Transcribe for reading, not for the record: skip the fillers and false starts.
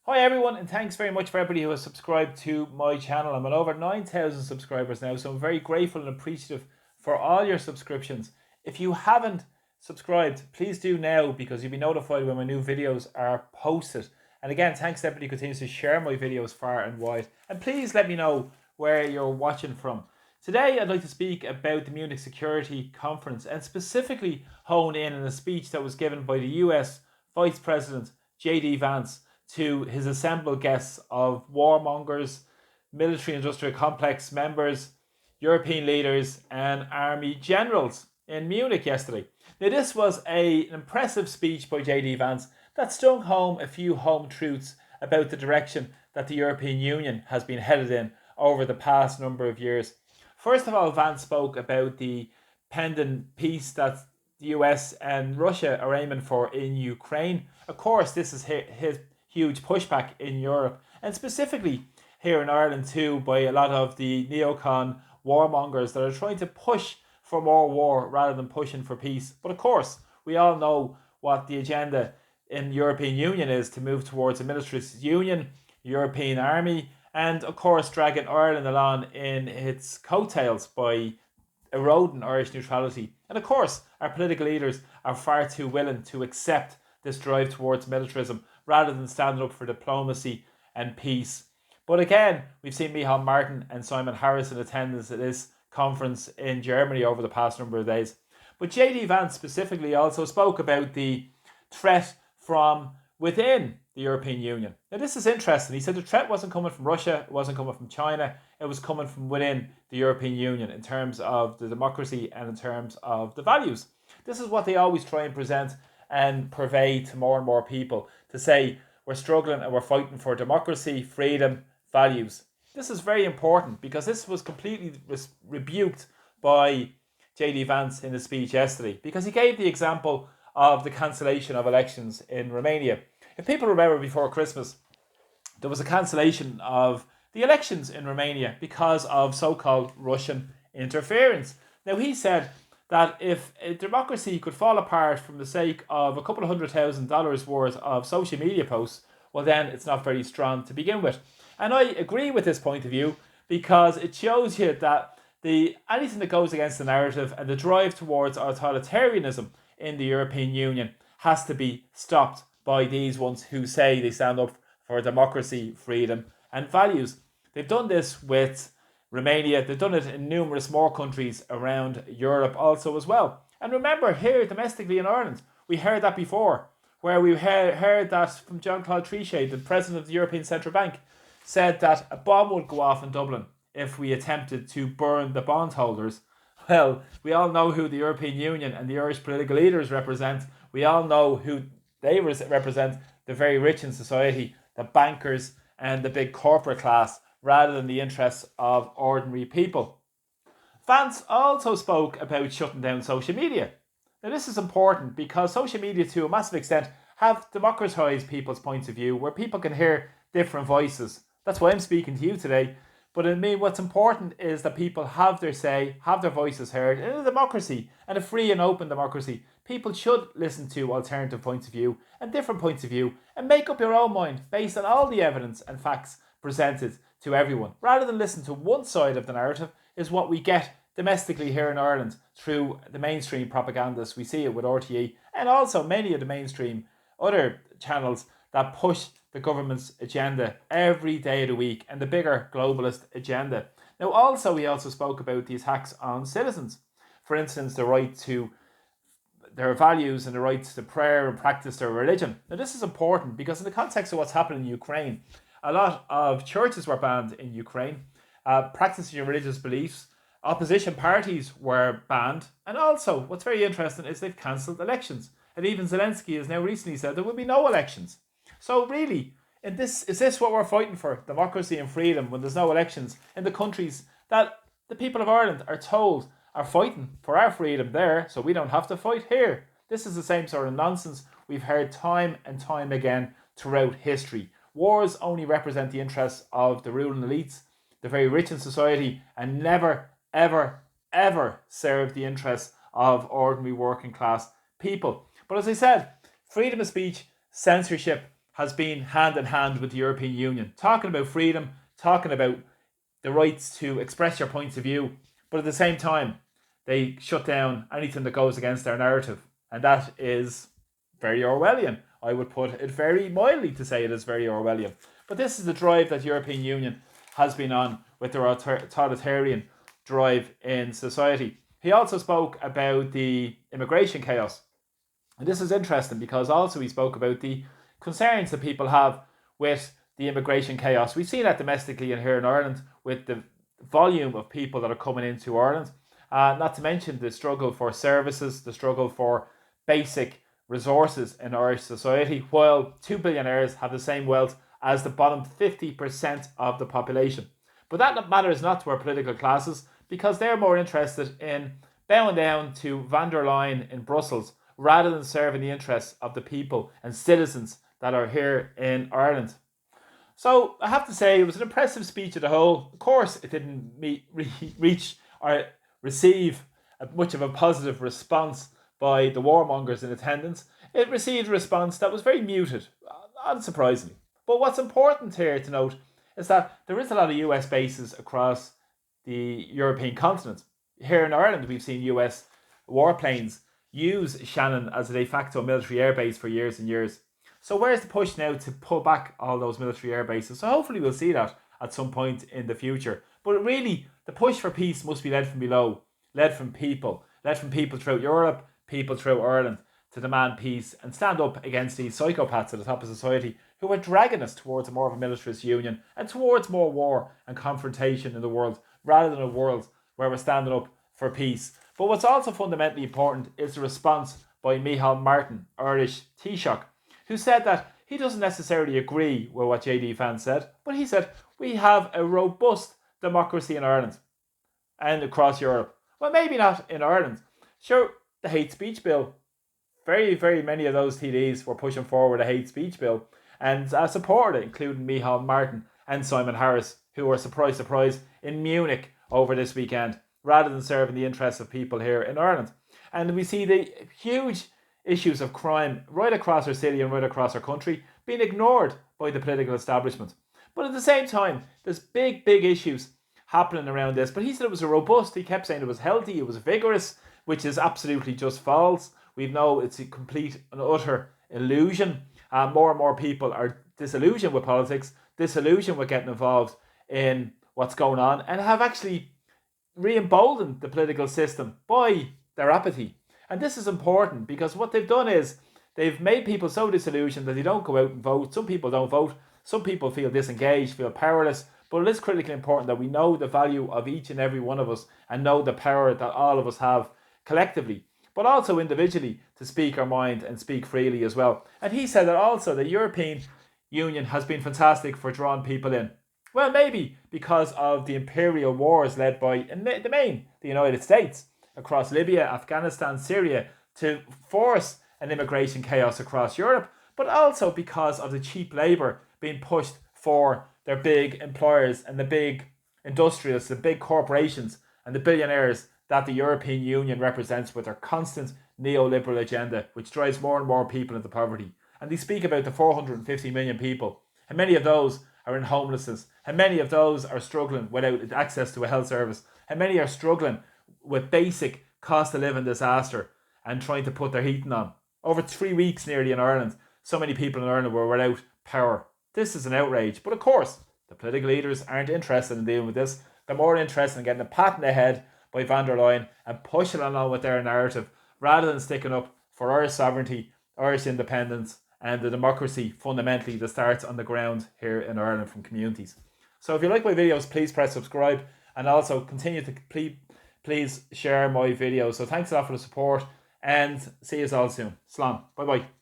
Hi everyone, and thanks very much for everybody who has subscribed to my channel. I'm at over 9,000 subscribers now, so I'm very grateful and appreciative for all your subscriptions. If you haven't subscribed, please do now because you'll be notified when my new videos are posted. And again, thanks to everybody who continues to share my videos far and wide. And please let me know where you're watching from. Today, I'd like to speak about the Munich Security Conference and specifically hone in on a speech that was given by the US Vice President J.D. Vance to his assembled guests of warmongers, military industrial complex members, European leaders, and army generals in Munich yesterday. Now, this was an impressive speech by J.D. Vance that stung home a few home truths about the direction that the European Union has been headed in over the past number of years. First of all, Vance spoke about the pending peace that the US and Russia are aiming for in Ukraine. Of course, this is his huge pushback in Europe, and specifically here in Ireland too, by a lot of the neocon warmongers that are trying to push for more war rather than pushing for peace. But of course, we all know what the agenda in the European Union is: to move towards a militarist union, European army, and of course dragging Ireland along in its coattails by eroding Irish neutrality. And of course, our political leaders are far too willing to accept this drive towards militarism rather than standing up for diplomacy and peace. But again, we've seen Micheál Martin and Simon Harris in attendance at this conference in Germany over the past number of days. But J.D. Vance specifically also spoke about the threat from within the European Union. Now, this is interesting. He said the threat wasn't coming from Russia, it wasn't coming from China, it was coming from within the European Union in terms of the democracy and in terms of the values. This is what they always try and present and purvey to more and more people, to say we're struggling and we're fighting for democracy, freedom, values. This is very important because this was completely rebuked by J.D. Vance in his speech yesterday, because he gave the example of the cancellation of elections in Romania. If people remember, before Christmas, there was a cancellation of the elections in Romania because of so-called Russian interference. Now, he said that if a democracy could fall apart from the sake of a couple of $100,000 worth of social media posts, well, then it's not very strong to begin with. And I agree with this point of view because it shows you that anything that goes against the narrative and the drive towards authoritarianism in the European Union has to be stopped by these ones who say they stand up for democracy, freedom, and values. They've done this with Romania. They've done it in numerous more countries around Europe also as well. And remember, here domestically in Ireland, we heard that before, where we heard that from Jean-Claude Trichet, the president of the European Central Bank, said that a bomb would go off in Dublin if we attempted to burn the bondholders. Well, we all know who the European Union and the Irish political leaders represent. We all know who they represent: the very rich in society, the bankers and the big corporate class, rather than the interests of ordinary people. Vance also spoke about shutting down social media. Now, this is important because social media, to a massive extent, have democratized people's points of view, where people can hear different voices. That's why I'm speaking to you today. But I mean, what's important is that people have their say, have their voices heard. In a democracy, and a free and open democracy, people should listen to alternative points of view and different points of view and make up your own mind based on all the evidence and facts presented to everyone, rather than listen to one side of the narrative. Is what we get domestically here in Ireland through the mainstream propagandists. We see it with RTE and also many of the mainstream other channels that push the government's agenda every day of the week and the bigger globalist agenda. Now, also, he also spoke about the attacks on citizens. For instance, the right to their values and the right to prayer and practice their religion. Now, this is important because in the context of what's happening in Ukraine, a lot of churches were banned in Ukraine. Practicing your religious beliefs, opposition parties were banned. And also, what's very interesting is they've cancelled elections. And even Zelensky has now recently said there will be no elections. So really, is this what we're fighting for? Democracy and freedom when there's no elections in the countries that the people of Ireland are told are fighting for our freedom there, so we don't have to fight here. This is the same sort of nonsense we've heard time and time again throughout history. Wars only represent the interests of the ruling elites, the very rich in society, and never, ever, ever serve the interests of ordinary working class people. But as I said, freedom of speech, censorship has been hand in hand with the European Union, talking about freedom, talking about the rights to express your points of view, but at the same time, they shut down anything that goes against their narrative. And that is very Orwellian. I would put it very mildly to say it is very Orwellian. But this is the drive that the European Union has been on with their authoritarian drive in society. He also spoke about the immigration chaos. And this is interesting because also he spoke about the concerns that people have with the immigration chaos. We've seen that domestically and here in Ireland with the volume of people that are coming into Ireland. Not to mention the struggle for services, the struggle for basic resources in Irish society, while 2 billionaires have the same wealth as the bottom 50% of the population. But that matters not to our political classes because they're more interested in bowing down to van der Leyen in Brussels rather than serving the interests of the people and citizens that are here in Ireland. So I have to say it was an impressive speech as a whole. Of course, it didn't reach or receive much of a positive response by the warmongers in attendance. It received a response that was very muted, unsurprisingly. But what's important here to note is that there is a lot of US bases across the European continent. Here in Ireland, we've seen US warplanes use Shannon as a de facto military airbase for years and years. So where's the push now to pull back all those military air bases? So hopefully we'll see that at some point in the future. But really, the push for peace must be led from below, led from people throughout Europe, people throughout Ireland, to demand peace and stand up against these psychopaths at the top of society who are dragging us towards a more of a militarist union and towards more war and confrontation in the world, rather than a world where we're standing up for peace. But what's also fundamentally important is the response by Micheál Martin, Irish Taoiseach, who said that he doesn't necessarily agree with what JD Vance said, but he said, we have a robust democracy in Ireland and across Europe. Well, maybe not in Ireland. Sure, the hate speech bill. Very, very many of those TDs were pushing forward a hate speech bill and supported it, including Micheál Martin and Simon Harris, who were, surprise, surprise, in Munich over this weekend, rather than serving the interests of people here in Ireland. And we see the huge issues of crime right across our city and right across our country being ignored by the political establishment. But at the same time, there's big, big issues happening around this. But he said it was a robust, he kept saying it was healthy, it was vigorous, which is absolutely just false. We know it's a complete and utter illusion. More and more people are disillusioned with politics, disillusioned with getting involved in what's going on, and have actually re-emboldened the political system by their apathy. And this is important because what they've done is they've made people so disillusioned that they don't go out and vote. Some people don't vote. Some people feel disengaged, feel powerless. But it is critically important that we know the value of each and every one of us and know the power that all of us have collectively, but also individually, to speak our mind and speak freely as well. And he said that also the European Union has been fantastic for drawing people in. Well, maybe because of the imperial wars led by, in the main, the United States, across Libya, Afghanistan, Syria, to force an immigration chaos across Europe, but also because of the cheap labour being pushed for their big employers and the big industrialists, the big corporations and the billionaires that the European Union represents with their constant neoliberal agenda, which drives more and more people into poverty. And they speak about the 450 million people, and many of those are in homelessness, and many of those are struggling without access to a health service, and many are struggling with basic cost of living disaster and trying to put their heating on. Over 3 weeks nearly in Ireland, so many people in Ireland were without power. This is an outrage. But of course, the political leaders aren't interested in dealing with this. They're more interested in getting a pat in the head by van der Leyen and pushing along with their narrative rather than sticking up for Irish sovereignty, Irish independence and the democracy fundamentally that starts on the ground here in Ireland from communities. So if you like my videos, please press subscribe and also continue to please share my videos. So thanks a lot for the support and see you all soon. Slán. Bye bye.